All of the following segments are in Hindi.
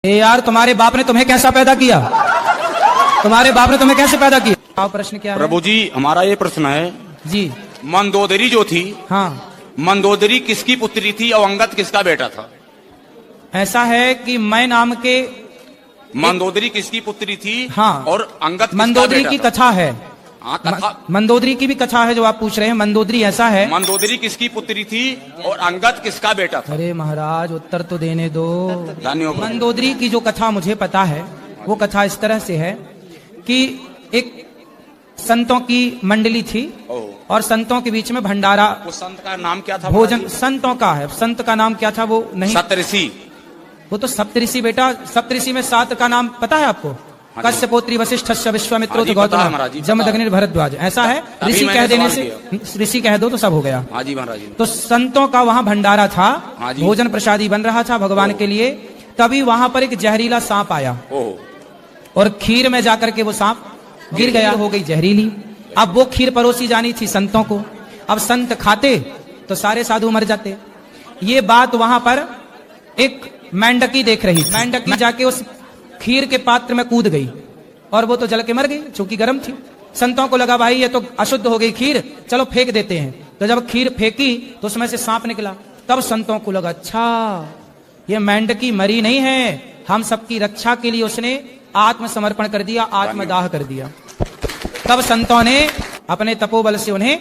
यार तुम्हारे बाप ने तुम्हें कैसा पैदा किया? तुम्हारे बाप ने तुम्हें कैसे पैदा किया? आप प्रश्न क्या है? प्रभु जी हमारा ये प्रश्न है जी। मंदोदरी जो थी, हाँ, मंदोदरी किसकी पुत्री थी और अंगद किसका बेटा था? ऐसा है कि मैं नाम के मंदोदरी किसकी पुत्री थी? हाँ, और अंगद किसका मंदोदरी बेटा की था? कथा है। हाँ, कथा मंदोदरी की भी कथा है जो आप पूछ रहे हैं। मंदोदरी ऐसा है, मंदोदरी किसकी पुत्री थी और अंगद किसका बेटा था? अरे महाराज उत्तर तो देने दो। धन्यवाद। मंदोदरी की जो कथा मुझे पता है वो कथा इस तरह से है कि एक संतों की मंडली थी और संतों के बीच में भंडारा। उस संत का नाम क्या था? भोजन संतों का है। संत का नाम क्या था वो नहीं, सप्तऋषि। वो तो सप्तऋषि बेटा। सप्तऋषि में 7 का नाम पता है आपको? कश्यपोत्री वशिष्ठ विश्वामित्रो गौतम जमदग्नि भरद्वाज। ऐसा है, ऋषि कह देने से, ऋषि कह दो तो सब हो गया। हाँ जी महाराज जी। तो संतों का वहां भंडारा था, हाँ जी। भोजन प्रसादी बन रहा था भगवान के लिए। तभी वहां पर एक जहरीला सांप आया और खीर में जाकर के वो सांप गिर गया, हो गई जहरीली। अब वो खीर परोसी जानी थी संतों को। अब संत खाते तो सारे साधु मर जाते। ये बात वहां पर एक मेंढकी देख रही थी। मेंढकी जाके उस खीर के पात्र में कूद गई और वो तो जल के मर गई, चूंकि गर्म थी। संतों को लगा भाई ये तो अशुद्ध हो गई खीर, चलो फेंक देते हैं। तो जब खीर फेंकी तो उसमें से सांप निकला। तब संतों को लगा अच्छा ये मेंढकी मरी नहीं है, हम सबकी रक्षा के लिए उसने आत्मसमर्पण कर दिया, आत्मदाह कर दिया। तब संतों ने अपने तपोबल से उन्हें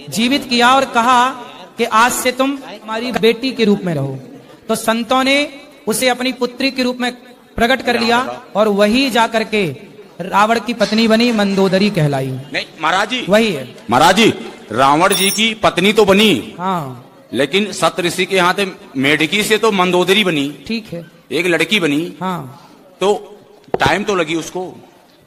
जीवित किया और कहा कि आज से तुम हमारी बेटी के रूप में रहो। तो संतों ने उसे अपनी पुत्री के रूप में प्रकट कर लिया और वही जाकर के रावण की पत्नी बनी, मंदोदरी कहलाई। नहीं महाराज जी, वही है महाराज जी। रावण जी की पत्नी तो बनी, हाँ, लेकिन सप्तऋषि के यहाँ थे मेढकी से तो मंदोदरी बनी, ठीक है, एक लड़की बनी। हाँ, तो टाइम तो लगी उसको।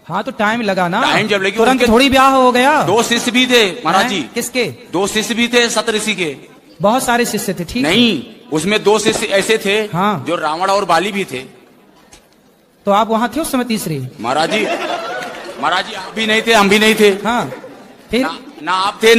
हाँ तो टाइम लगा ना, टाइम जब लगी तुरंत उनके थोड़ी ब्याह हो गया। 2 शिष्य भी थे महाराज जी। किसके? 2 शिष्य भी थे सप्तऋषि के। बहुत सारे शिष्य थे, ठीक नहीं, उसमें 2 शिष्य ऐसे थे हाँ, जो रावण और बाली भी थे। तो आप वहां थे उस समय तीसरे? महाराज जी, महाराज जी आप भी नहीं थे, हम भी नहीं थे। हाँ, फिर ना आप थे ना